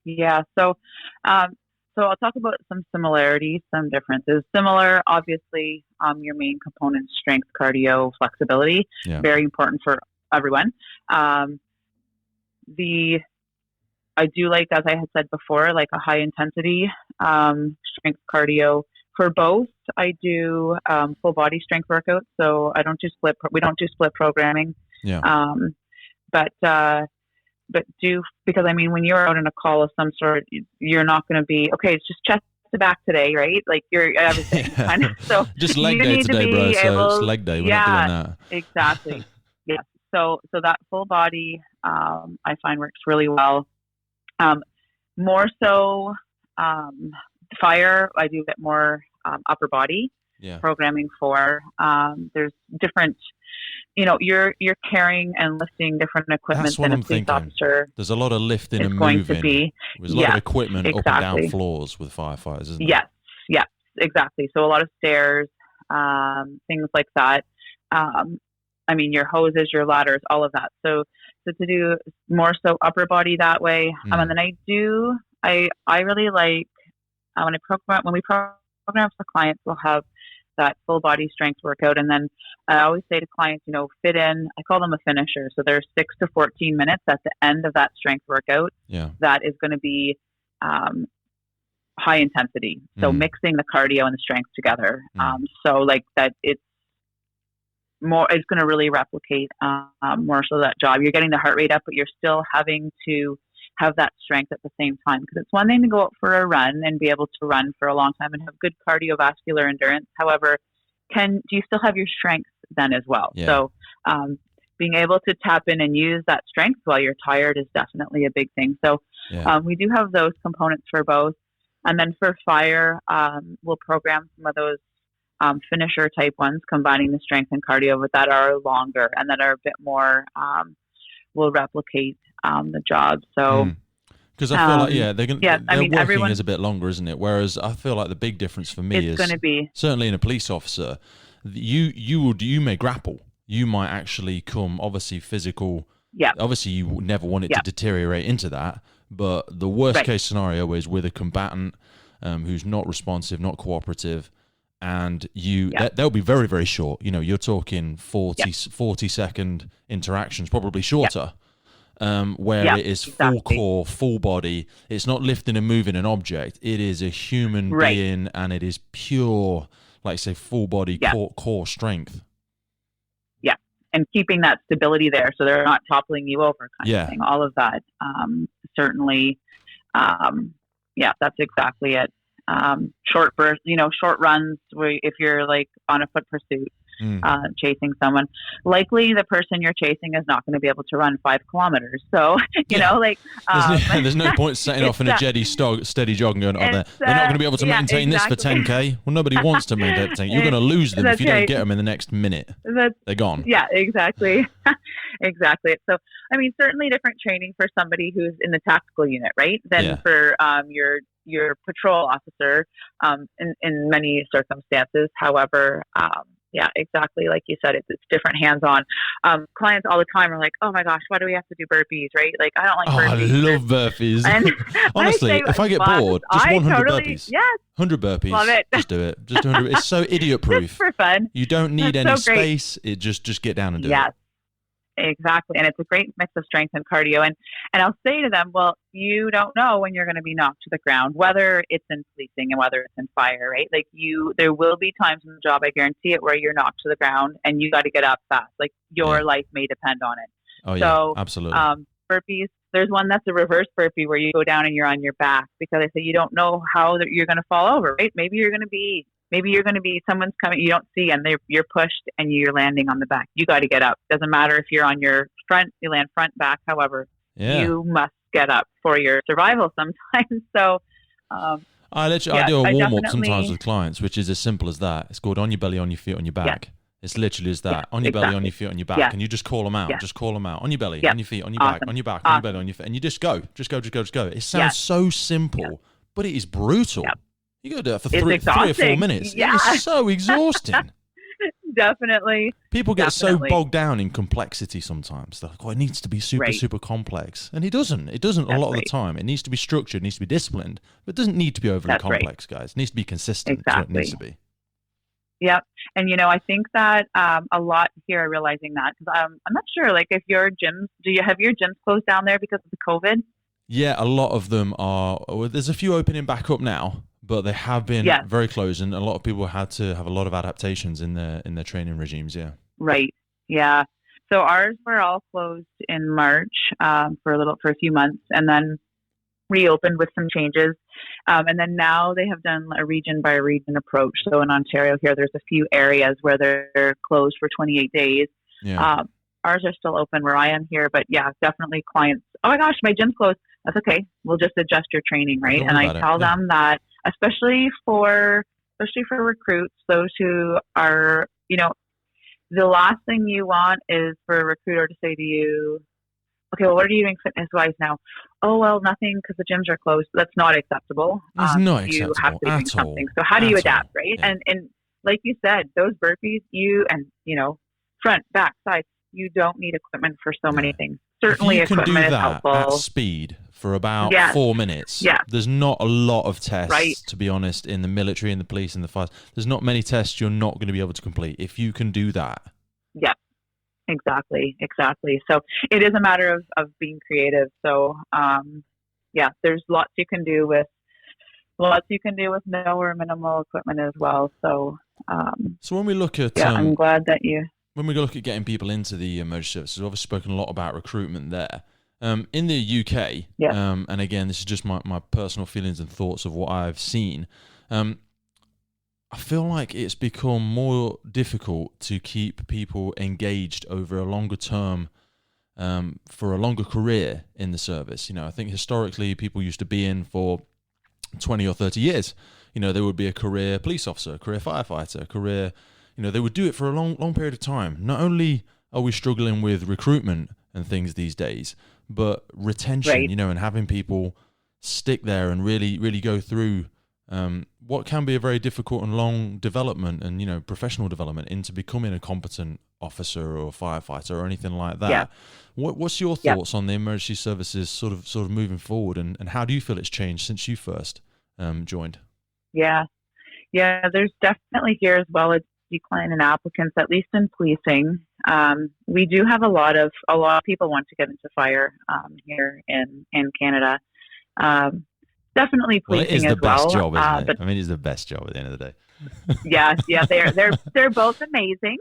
Yeah. So, I'll talk about some similarities, some differences. Similar, obviously, your main components: strength, cardio, flexibility. Yeah. Very important for everyone. I do like, as I had said before, like a high intensity strength cardio. For both, I do full body strength workouts. So I don't do split. We don't do split programming. Yeah. But because I mean, when you're out in a call of some sort, you're not going to be, okay, it's just chest to back today, right? Like you're everything. Kind of. So just leg day today, bro. So it's leg day. We're not doing that. Exactly. Yeah. So that full body, I find works really well. More so, fire, I do a bit more upper body programming for. There's different, you're carrying and lifting different equipment than a police officer. There's a lot of lifting and moving. There's a lot of equipment up and down floors with firefighters, isn't there? Yes, exactly. So a lot of stairs, things like that. I mean, your hoses, your ladders, all of that. So to do more so upper body that way. And then I really like when we program for clients, we'll have that full body strength workout. And then I always say to clients, fit in, I call them a finisher. So there's 6 to 14 minutes at the end of that strength workout. Yeah. That is going to be high intensity. So mixing the cardio and the strength together. So like that, it's going to really replicate more so that job. You're getting the heart rate up, but you're still having to have that strength at the same time, because it's one thing to go out for a run and be able to run for a long time and have good cardiovascular endurance. However, do you still have your strength then as well? Yeah. So being able to tap in and use that strength while you're tired is definitely a big thing. So we do have those components for both. And then for fire, we'll program some of those finisher type ones, combining the strength and cardio, but that are longer and that are a bit more, will replicate the job. So because I feel like their working is a bit longer, isn't it? Whereas I feel like the big difference for me is going to be certainly in a police officer, you may grapple, you might actually come obviously physical. Yeah. Obviously, you never want it to deteriorate into that, but the worst case scenario is with a combatant who's not responsive, not cooperative, and they'll be very, very short. You're talking 40-second interactions, probably shorter. Where it is full core, full body. It's not lifting and moving an object. It is a human being, and it is pure, like say, full body core strength. Yeah, and keeping that stability there, so they're not toppling you over, kind of thing. All of that, certainly. That's exactly it. Short bursts, short runs. If you're like on a foot pursuit. Chasing someone, likely the person you're chasing is not going to be able to run 5 kilometers. So, there's no point setting off in a steady jog and going, they're not going to be able to maintain this for 10K. Well, nobody wants to maintain. You're going to lose them if you don't get them in the next minute. They're gone. Yeah, exactly. Exactly. So, I mean, certainly different training for somebody who's in the tactical unit, right? Than for your patrol officer in many circumstances. However, exactly. Like you said, it's different hands-on. Clients all the time are like, oh my gosh, why do we have to do burpees, right? Like, I don't like burpees. I love burpees. And honestly, if I get bored, just 100 burpees. Yes. 100 burpees. Love it. Just do it. Just 100. It's so idiot-proof. Just for fun. You don't need any space. It just get down and do it. Yes. Exactly. And it's a great mix of strength and cardio. And I'll say to them, well, you don't know when you're going to be knocked to the ground, whether it's in policing and whether it's in fire, right? Like there will be times in the job, I guarantee it, where you're knocked to the ground and you got to get up fast. Like your life may depend on it. Oh, yeah, absolutely. Burpees, there's one that's a reverse burpee where you go down and you're on your back, because I say you don't know how you're going to fall over, right? Maybe you're going to be, someone's coming, you don't see, and you're pushed and you're landing on the back. You got to get up. Doesn't matter if you're on your front, you land front, back. However, you must get up for your survival sometimes. So, I do a warm up sometimes with clients, which is as simple as that. It's called on your belly, on your feet, on your back. It's literally as that. On your belly, on your feet, on your back. And you just call them out. Just call them out. On your belly, on your feet, on your back, on your back, on your belly, on your feet. And you just go. Just go. It sounds so simple, but it is brutal. You got to do it for 3 or 4 minutes. It is so exhausting. Definitely. People get so bogged down in complexity sometimes. They're like, it needs to be super complex. And it doesn't. It doesn't a lot of the time. It needs to be structured, it needs to be disciplined. But it doesn't need to be overly complex, guys. It needs to be consistent. Exactly. That's what it needs to be. Yep. And, I think that a lot here are realizing that. Because I'm not sure, like, if your gyms, have your gyms closed down there because of the COVID? Yeah, a lot of them are. Well, there's a few opening back up now, but they have been very close, and a lot of people had to have a lot of adaptations in their training regimes. Yeah. Right. Yeah. So ours were all closed in March for a few months, and then reopened with some changes. And then now they have done a region by region approach. So in Ontario here, there's a few areas where they're closed for 28 days. Yeah. Ours are still open where I am here, but definitely clients. Oh my gosh, my gym's closed. That's okay. We'll just adjust your training, right? And I tell them that, especially for recruits, those who are, the last thing you want is for a recruiter to say to you, okay, well, what are you doing fitness-wise now? Oh, well, nothing because the gyms are closed. That's not acceptable. It's not acceptable you have to at do something. So how do you adapt, right? Yeah. And like you said, those burpees, front, back, side, you don't need equipment for so many things. Certainly equipment is helpful. At speed for about 4 minutes. There's not a lot of tests, to be honest, in the military, in the police, in the fire. There's not many tests you're not going to be able to complete if you can do that. Yeah, exactly. So it is a matter of being creative. So, there's lots you can do with no or minimal equipment as well. So, so when we look at, I'm glad that when we look at getting people into the emergency services, we've obviously spoken a lot about recruitment there. In the UK, and again, this is just my personal feelings and thoughts of what I've seen, I feel like it's become more difficult to keep people engaged over a longer term, for a longer career in the service. I think historically people used to be in for 20 or 30 years. There would be a career police officer, a career firefighter, a career... they would do it for a long period of time. Not only are we struggling with recruitment and things these days, but retention, and having people stick there and really go through what can be a very difficult and long development and, professional development into becoming a competent officer or firefighter or anything like that. Yeah. What's your thoughts on the emergency services sort of moving forward, and how do you feel it's changed since you first joined? Yeah, there's definitely here as well a decline in applicants, at least in policing. We do have a lot of people want to get into fire here in Canada. Definitely policing as well. It is the best job, isn't it? It's the best job at the end of the day. Yeah, they're both amazing.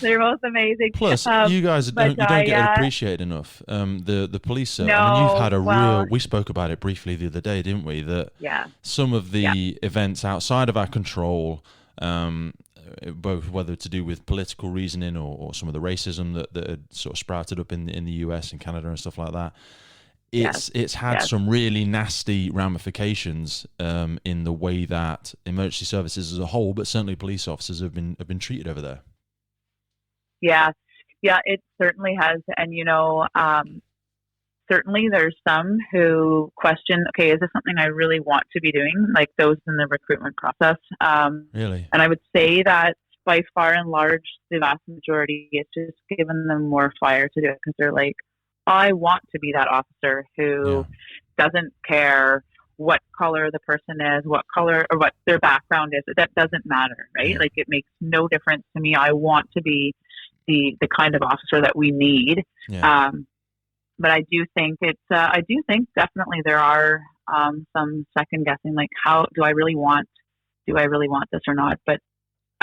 They're both amazing. Plus, you guys you don't get appreciated enough. The police service. You've had we spoke about it briefly the other day, didn't we? That some of the events outside of our control, both whether to do with political reasoning or some of the racism that had sort of sprouted up in the US and Canada and stuff like that. It's had some really nasty ramifications in the way that emergency services as a whole, but certainly police officers have been treated over there. Yeah, it certainly has, and certainly there's some who question, okay, is this something I really want to be doing? Like those in the recruitment process. Really? And I would say that by far and large, the vast majority, it's just given them more fire to do it because they're like, I want to be that officer who doesn't care what color the person is, what color or what their background is. That doesn't matter, right? Yeah. Like it makes no difference to me. I want to be the kind of officer that we need. Yeah. But I do think definitely there are some second guessing, like how do I really want this or not? But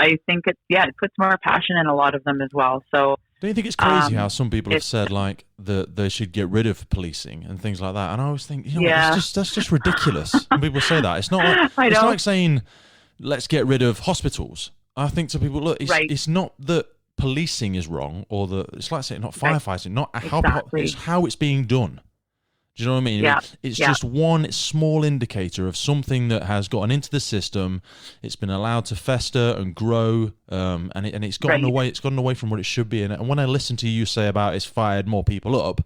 I think it puts more passion in a lot of them as well. So don't you think it's crazy how some people have said like that they should get rid of policing and things like that? And I always think, that's just ridiculous. When people say that, it's not like it's like saying let's get rid of hospitals. I think to people, look, it's not that policing is wrong, or it's like saying not firefighting, not how it's how it's being done. Do you know what I mean? Yeah. It's just one small indicator of something that has gotten into the system. It's been allowed to fester and grow, and it's gotten away. It's gotten away from what it should be. And when I listen to you say about it's fired more people up,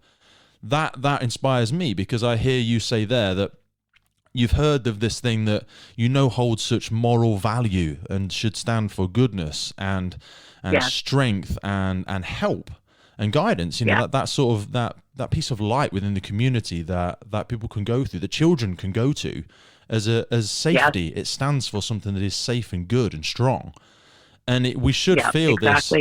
that inspires me, because I hear you say there that you've heard of this thing that holds such moral value and should stand for goodness and strength and help and guidance. That sort of that piece of light within the community that people can go through, the children can go to as safety. It stands for something that is safe and good and strong. And we should feel this.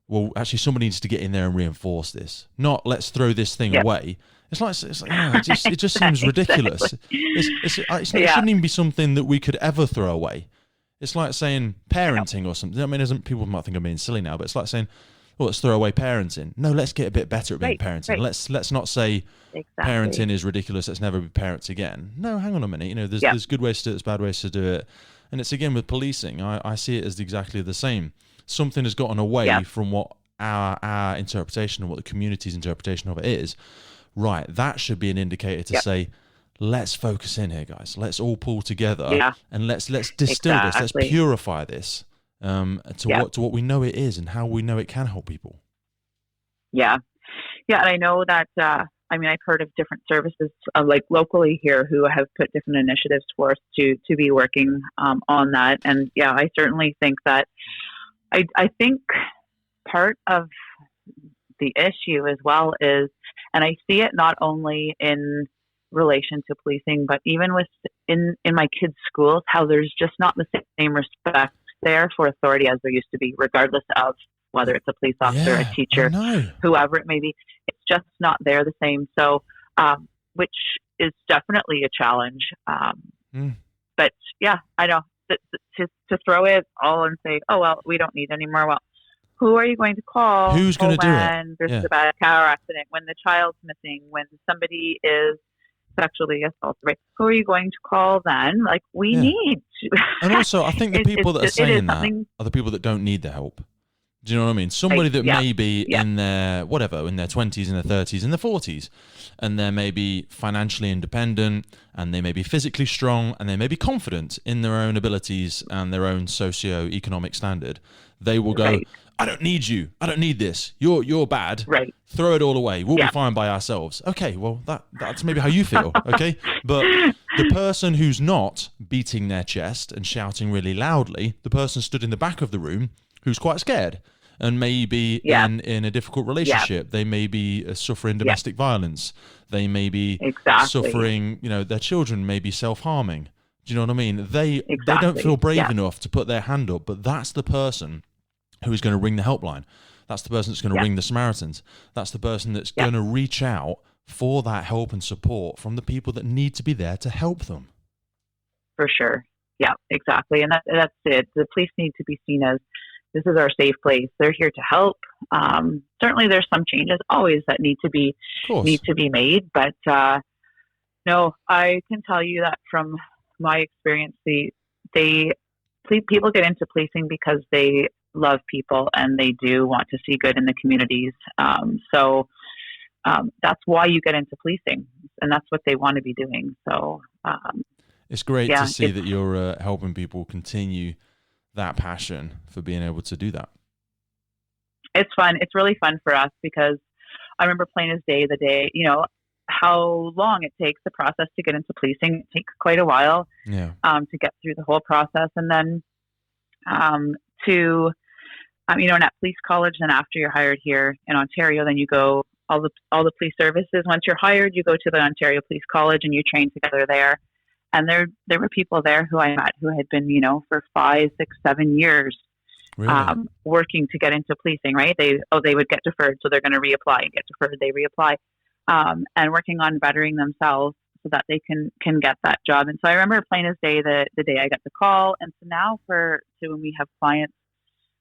Well, actually, somebody needs to get in there and reinforce this. Not let's throw this thing away. It's like it just seems ridiculous. It shouldn't even be something that we could ever throw away. It's like saying parenting or something. I mean, people might think I'm being silly now, but it's like saying, well, let's throw away parenting. No, let's get a bit better at being parenting. Let's not say parenting is ridiculous. Let's never be parents again. No, hang on a minute. There's good ways to do it. There's bad ways to do it. And it's again with policing. I see it as exactly the same. Something has gotten away from what our interpretation and what the community's interpretation of it is. Right, that should be an indicator to say, let's focus in here, guys. Let's all pull together and let's distill this. Let's purify this to what we know it is and how we know it can help people. Yeah, and I know that. I've heard of different services like locally here who have put different initiatives for us to be working on that. And I certainly think that. I think part of the issue as well is, and I see it not only in relation to policing, but even in my kids' schools, how there's just not the same respect there for authority as there used to be, regardless of whether it's a police officer, a teacher, whoever it may be. It's just not there the same. So, which is definitely a challenge. But I know. To throw it all and say, oh, well, we don't need any more. Well, who are you going to call? Who's going to do it? There's a bad car accident, when the child's missing, when somebody is sexually assaulted, right? Who are you going to call then? Like, we need to. And also, I think the people that are saying that are the people that don't need the help. Do you know what I mean? Somebody that may be in their 20s, in their 30s, in their 40s, and they're maybe financially independent, and they may be physically strong, and they may be confident in their own abilities and their own socio-economic standard. They will go, I don't need you. I don't need this. You're bad. Right. Throw it all away. We'll be fine by ourselves. Okay, well, that's maybe how you feel, okay? But the person who's not beating their chest and shouting really loudly, the person stood in the back of the room who's quite scared, and maybe in a difficult relationship, they may be suffering domestic violence. They may be suffering, their children may be self-harming. Do you know what I mean? They don't feel brave enough to put their hand up, but that's the person who is going to ring the helpline. That's the person that's going to ring the Samaritans. That's the person that's going to reach out for that help and support from the people that need to be there to help them. For sure. Yeah, exactly. And that's it. The police need to be seen as, this is our safe place. They're here to help. Certainly there's some changes always that need to be made, but no, I can tell you that from my experience, people get into policing because they love people and they do want to see good in the communities. So that's why you get into policing, and that's what they want to be doing. So it's great to see that you're helping people continue that passion for being able to do that. It's fun. It's really fun for us, because I remember plain as day, how long it takes the process to get into policing. It takes quite a while to get through the whole process. And then and at police college, then after you're hired here in Ontario, then you go, all the police services, once you're hired, you go to the Ontario Police College and you train together there. And there were people there who I met who had been, for 5, 6, 7 years working to get into policing, right? They would get deferred, so they're going to reapply, and get deferred, they reapply, and working on bettering themselves so that they can get that job. And so I remember plain as day the day I got the call. And so now when we have clients,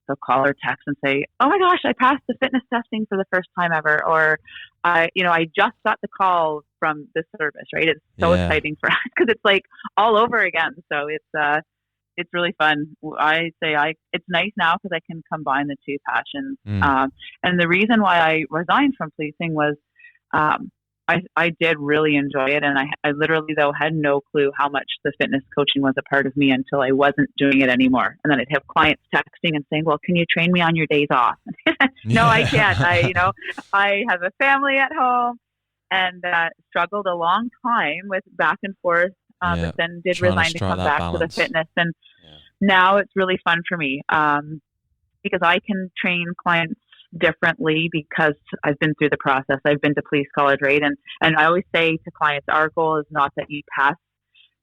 they'll call or text and say, oh my gosh, I passed the fitness testing for the first time ever. Or, I just got the call from this service, right? It's so exciting for us, because it's like all over again. So it's really fun. I say it's nice now because I can combine the two passions. And the reason why I resigned from policing was, I did really enjoy it. And I literally, though, had no clue how much the fitness coaching was a part of me until I wasn't doing it anymore. And then I'd have clients texting and saying, well, can you train me on your days off? No, I can't. I have a family at home and struggled a long time with back and forth, but then did resign to come back to the fitness. And now it's really fun for me because I can train clients differently because I've been through the process. I've been to police college, right? And I always say to clients, our goal is not that you pass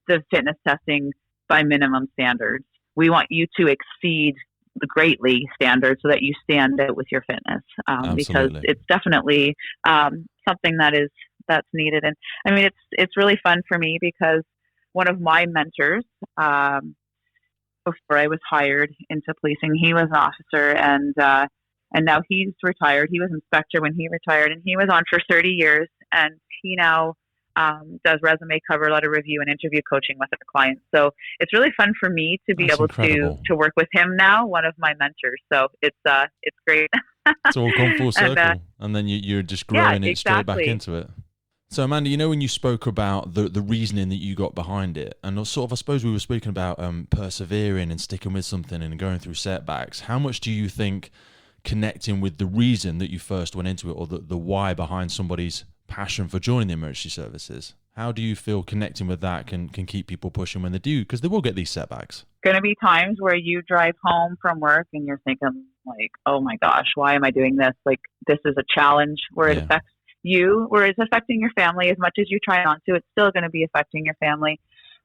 the fitness testing by minimum standards. We want you to exceed the greatly standards so that you stand out with your fitness, because it's definitely something that's needed. And I mean, it's really fun for me because one of my mentors, before I was hired into policing, he was an officer, and now he's retired. He was inspector when he retired, and he was on for 30 years. And he now does resume, cover letter review, and interview coaching with our clients. So it's really fun for me to be able to work with him now, one of my mentors. So it's great. It's all come full circle, and then you're just growing it straight back into it. So Amanda, when you spoke about the reasoning that you got behind it, and sort of, I suppose we were speaking about persevering and sticking with something and going through setbacks. How much do you think connecting with the reason that you first went into it, or the why behind somebody's passion for joining the emergency services, how do you feel connecting with that can keep people pushing when they do? Because they will get these setbacks. Going to be times where you drive home from work and you're thinking like, oh my gosh, why am I doing this? Like, this is a challenge where it affects you, where it's affecting your family as much as you try not to. It's still going to be affecting your family.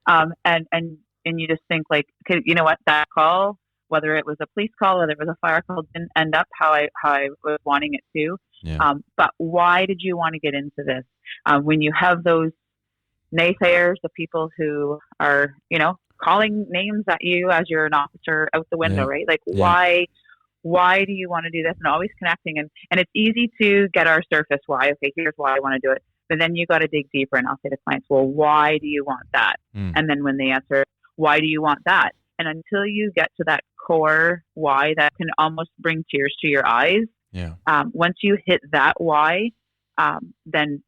And you just think like, okay, you know what, that call, whether it was a police call, whether it was a fire call, didn't end up how I was wanting it to. Yeah. But why did you want to get into this? When you have those naysayers, the people who are, calling names at you as you're an officer out the window, right? Like, why do you want to do this? And always connecting. And it's easy to get our surface why. Okay, here's why I want to do it. But then you got to dig deeper. And I'll say to clients, well, why do you want that? And then when they answer, why do you want that? And until you get to that core why that can almost bring tears to your eyes, once you hit that why, then,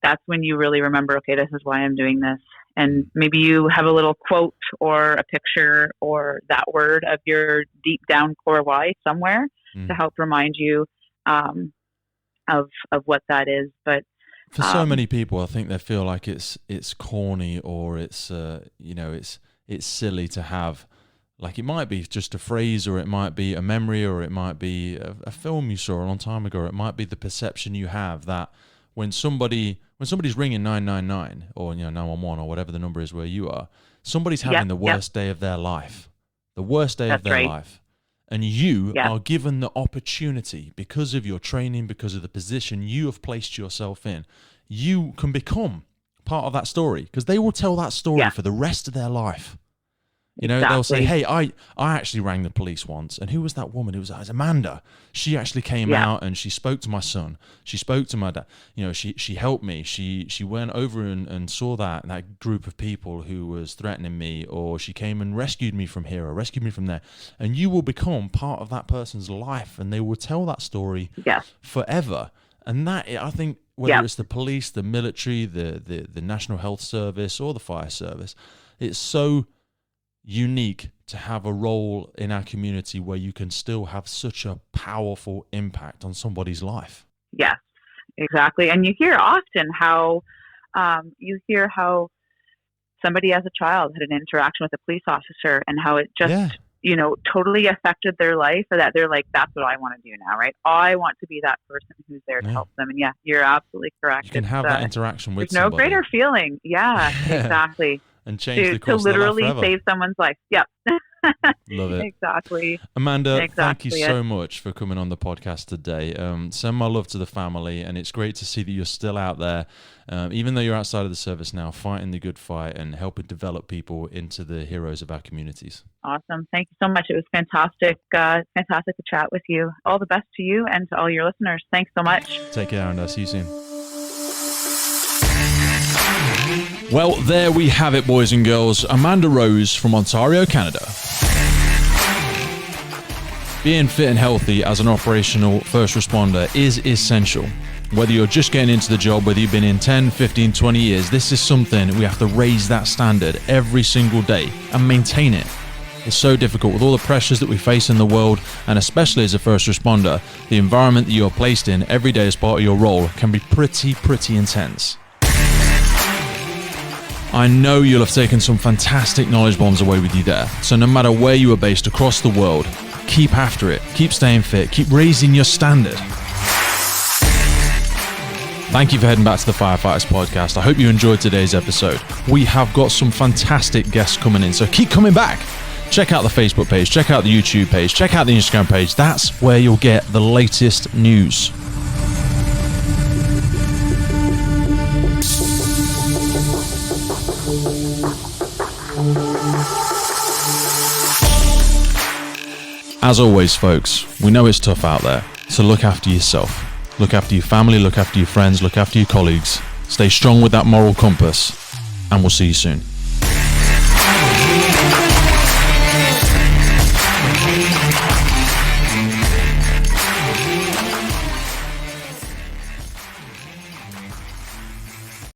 that's when you really remember, okay, this is why I'm doing this. And maybe you have a little quote or a picture or that word of your deep down core why somewhere to help remind you of what that is. But for so many people, I think they feel like it's corny, or it's silly to have, like, it might be just a phrase, or it might be a memory, or it might be a film you saw a long time ago, or it might be the perception you have that when somebody's ringing 999 or 911 or whatever the number is where you are, somebody's having the worst day of their life, life. And you are given the opportunity, because of your training, because of the position you have placed yourself in, you can become part of that story, because they will tell that story for the rest of their life. They'll say, hey, I actually rang the police once, and who was that woman? It was Amanda. She actually came out and she spoke to my son. She spoke to my dad. She helped me. She went over and saw that group of people who was threatening me, or she came and rescued me from here or rescued me from there. And you will become part of that person's life, and they will tell that story forever. And that, I think, whether it's the police, the military, the National Health Service, or the fire service, it's so unique to have a role in our community where you can still have such a powerful impact on somebody's life. Yes, exactly. And you hear often how somebody as a child had an interaction with a police officer, and how it just totally affected their life, or that they're like, that's what I want to do now, right? I want to be that person who's there to help them. And you're absolutely correct. You can have that interaction with somebody. No greater feeling. Yeah, exactly. And change the course to literally of their life forever. Save someone's life. Yep. Love it. Exactly. Amanda, thank you so much for coming on the podcast today. Send my love to the family, and it's great to see that you're still out there, even though you're outside of the service now, fighting the good fight and helping develop people into the heroes of our communities. Awesome. Thank you so much. It was fantastic to chat with you. All the best to you and to all your listeners. Thanks so much. Take care, and I'll see you soon. Well, there we have it, boys and girls. Amanda Roes from Ontario, Canada. Being fit and healthy as an operational first responder is essential. Whether you're just getting into the job, whether you've been in 10, 15, 20 years, this is something we have to raise that standard every single day and maintain it. It's so difficult with all the pressures that we face in the world, and especially as a first responder, the environment that you're placed in every day as part of your role can be pretty intense. I know you'll have taken some fantastic knowledge bombs away with you there, so no matter where you are based across the world, keep after it, keep staying fit, keep raising your standard. Thank you for heading back to the Firefighters Podcast. I hope you enjoyed today's episode. We have got some fantastic guests coming in, so keep coming back. Check out the Facebook page, check out the YouTube page, check out the Instagram page. That's where you'll get the latest news. As always, folks, we know it's tough out there, so look after yourself. Look after your family, look after your friends, look after your colleagues. Stay strong with that moral compass, and we'll see you soon.